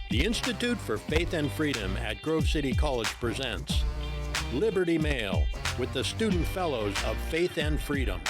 The Institute for Faith and Freedom at Grove City College presents Liberty Mail with the Student Fellows of Faith and Freedom.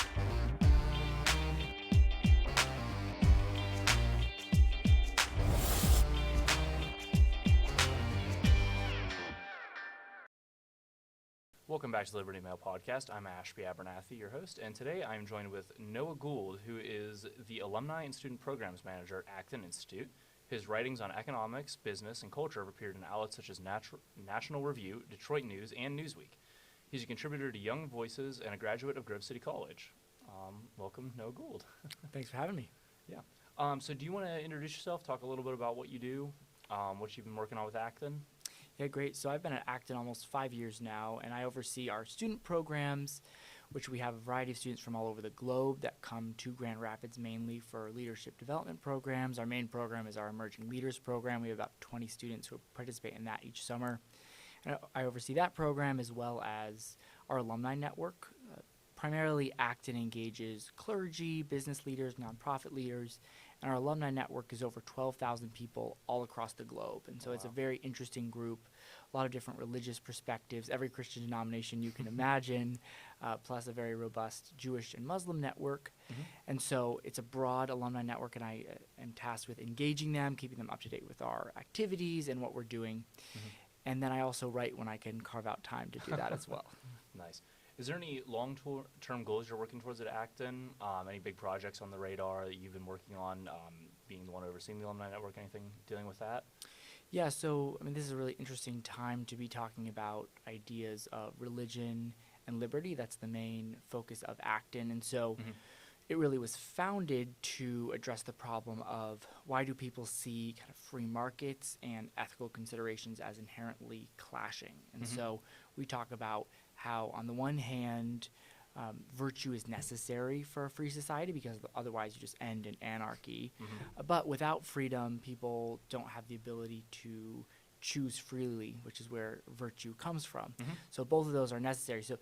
Welcome back to the Liberty Mail podcast. I'm Ashby, your host, and today I'm joined with Noah Gould, who is the Alumni and Student Programs Manager at Acton Institute. His writings on economics, business, and culture have appeared in outlets such as National Review, Detroit News, and Newsweek. He's a contributor to Young Voices and a graduate of Grove City College. Welcome, Noah Gould. Thanks for having me. Yeah. So do you want to introduce yourself, talk a little bit about what you do, what you've been working on with Acton? Yeah, great. So I've been at Acton almost 5 years now, and I oversee our student programs, which we have a variety of students from all over the globe that come to Grand Rapids mainly for leadership development programs. Our main program is our Emerging Leaders program. We have about 20 students who participate in that each summer. And I oversee that program as well as our alumni network. Primarily, Acton engages clergy, business leaders, nonprofit leaders, and our alumni network is over 12,000 people all across the globe. And so It's a very interesting group, a lot of different religious perspectives, every Christian denomination you can imagine, plus a very robust Jewish and Muslim network. Mm-hmm. And so it's a broad alumni network, and I am tasked with engaging them, keeping them up to date with our activities and what we're doing. Mm-hmm. And then I also write when I can carve out time to do that as well. Nice. Is there any long-term goals you're working towards at Acton? Any big projects on the radar that you've been working on, being the one overseeing the alumni network, anything dealing with that? Yeah, so, this is a really interesting time to be talking about ideas of religion and liberty. That's the main focus of Acton. And so It really was founded to address the problem of why do people see kind of free markets and ethical considerations as inherently clashing. And so we talk about how, on the one hand, virtue is necessary for a free society because otherwise you just end in anarchy. But without freedom, people don't have the ability to choose freely, which is where virtue comes from. So both of those are necessary. So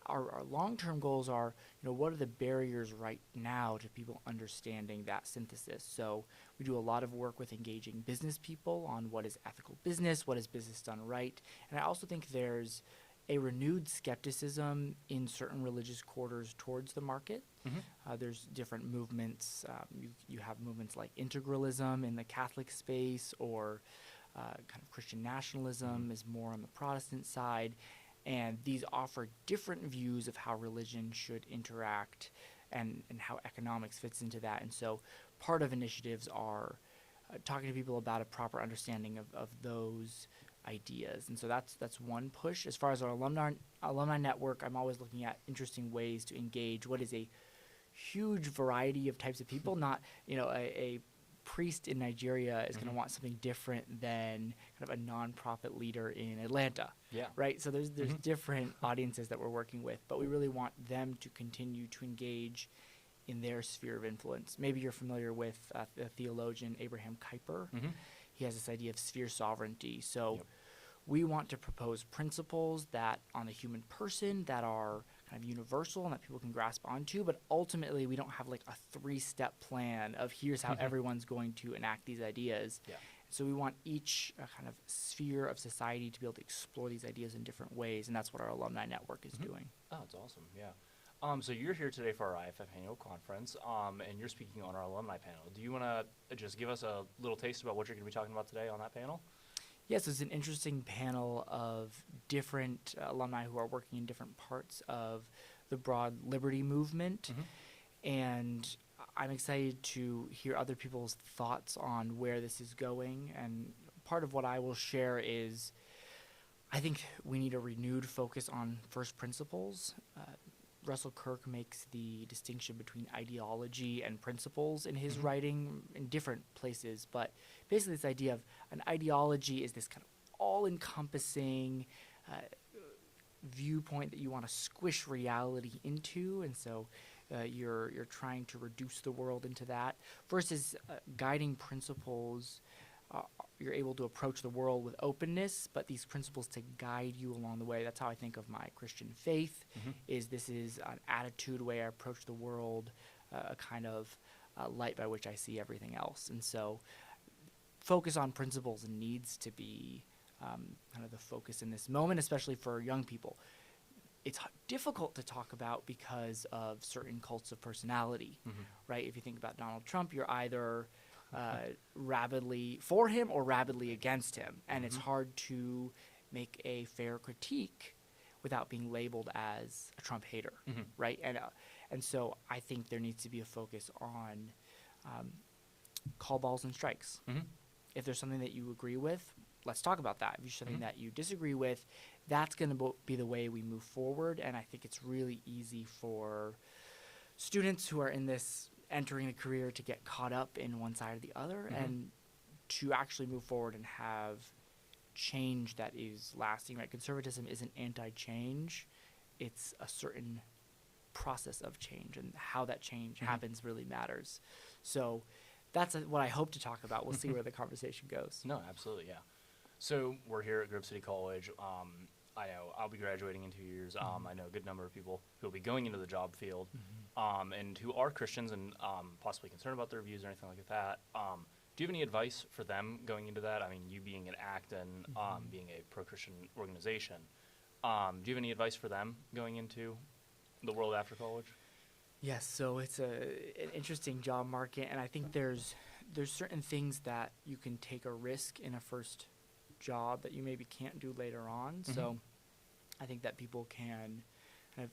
our long-term goals are, what are the barriers right now to people understanding that synthesis? So we do a lot of work with engaging business people on what is ethical business, what is business done right. And I also think there's a renewed skepticism in certain religious quarters towards the market. There's different movements. You have movements like integralism in the Catholic space, or kind of Christian nationalism is more on the Protestant side. And these offer different views of how religion should interact and how economics fits into that. And so part of initiatives are talking to people about a proper understanding of those ideas. And so that's one push. As far as our alumni network, I'm always looking at interesting ways to engage what is a huge variety of types of people. Not, a priest in Nigeria is going to want something different than kind of a nonprofit leader in Atlanta. Yeah. Right? So there's different audiences that we're working with, but we really want them to continue to engage in their sphere of influence. Maybe you're familiar with the theologian Abraham Kuyper. He has this idea of sphere sovereignty. So we want to propose principles that on the human person that are kind of universal and that people can grasp onto, but ultimately we don't have like a 3-step plan of here's how everyone's going to enact these ideas. Yeah. So we want each kind of sphere of society to be able to explore these ideas in different ways, and that's what our alumni network is doing. Oh, that's awesome. Yeah. So you're here today for our IFF annual conference, and you're speaking on our alumni panel. Do you want to just give us a little taste about what you're going to be talking about today on that panel? Yes, it's an interesting panel of different alumni who are working in different parts of the broad liberty movement. And I'm excited to hear other people's thoughts on where this is going. And part of what I will share is I think we need a renewed focus on first principles. Russell Kirk makes the distinction between ideology and principles in his writing in different places, but basically this idea of an ideology is this kind of all-encompassing viewpoint that you want to squish reality into, and so you're trying to reduce the world into that, versus guiding principles. You're able to approach the world with openness, but these principles to guide you along the way. That's how I think of my Christian faith, this is an attitude, way I approach the world, a kind of light by which I see everything else. And so focus on principles needs to be kind of the focus in this moment, especially for young people. It's difficult to talk about because of certain cults of personality, right? If you think about Donald Trump, you're either rabidly for him or rabidly against him, and it's hard to make a fair critique without being labeled as a Trump hater, right? And so I think there needs to be a focus on call balls and strikes. If there's something that you agree with, let's talk about that. If there's something that you disagree with, that's going to be the way we move forward. And I think it's really easy for students who are in this entering a career to get caught up in one side or the other, and to actually move forward and have change that is lasting, right? Conservatism isn't anti-change. It's a certain process of change, and how that change happens really matters. So that's what I hope to talk about. We'll see where the conversation goes. No, absolutely, yeah. So we're here at Grove City College. I know I'll be graduating in 2 years. I know a good number of people who will be going into the job field, and who are Christians and possibly concerned about their views or anything like that. Do you have any advice for them going into that? I mean, you being at Acton, being a pro-Christian organization, do you have any advice for them going into the world after college? Yes, so it's an interesting job market, and I think there's certain things that you can take a risk in a first job that you maybe can't do later on. So I think that people can kind of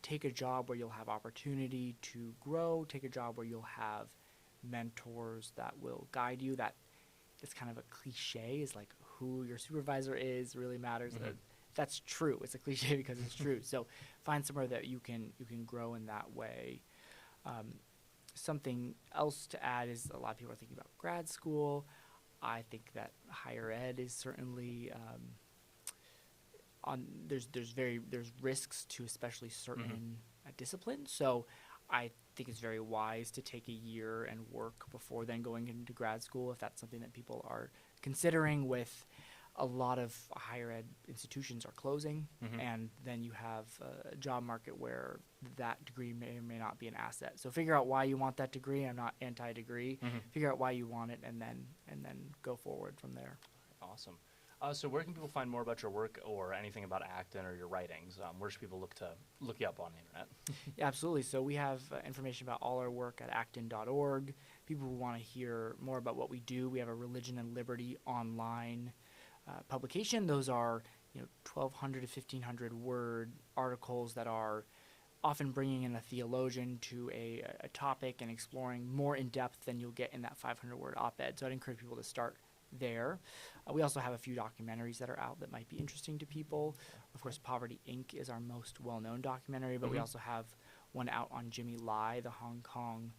take a job where you'll have opportunity to grow, take a job where you'll have mentors that will guide you. That is kind of a cliche, is like who your supervisor is really matters. That's true. It's a cliche because it's true. So find somewhere that you can grow in that way. Something else to add is a lot of people are thinking about grad school. I think that higher ed is certainly there's risks to especially certain disciplines. So I think it's very wise to take a year and work before then going into grad school, if that's something that people are considering. With a lot of higher ed institutions are closing, and then you have a job market where that degree may or may not be an asset. So figure out why you want that degree. I'm not anti-degree. Figure out why you want it, and then go forward from there. Awesome. So where can people find more about your work or anything about Acton or your writings? Where should people look you up on the internet? Yeah, absolutely. So we have information about all our work at acton.org. People who want to hear more about what we do, we have a Religion and Liberty online publication. Those are 1,200 to 1,500 word articles that are often bringing in a theologian to a topic and exploring more in depth than you'll get in that 500 word op-ed. So I'd encourage people to start there. We also have a few documentaries that are out that might be interesting to people. Of course, Poverty Inc. is our most well-known documentary, but we also have one out on Jimmy Lai, the Hong Kong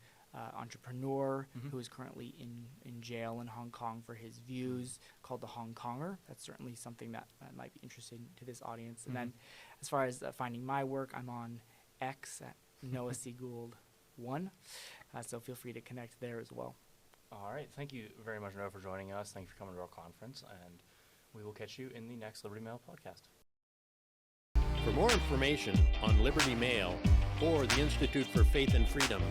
entrepreneur who is currently in jail in Hong Kong for his views, called The Hong Konger. That's certainly something that might be interesting to this audience. And then as far as finding my work, I'm on X at Noah Gould 1, so feel free to connect there as well. All right. Thank you very much, Noah, for joining us. Thank you for coming to our conference, and we will catch you in the next Liberty Mail podcast. For more information on Liberty Mail or the Institute for Faith and Freedom,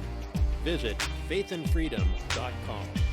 visit faithandfreedom.com.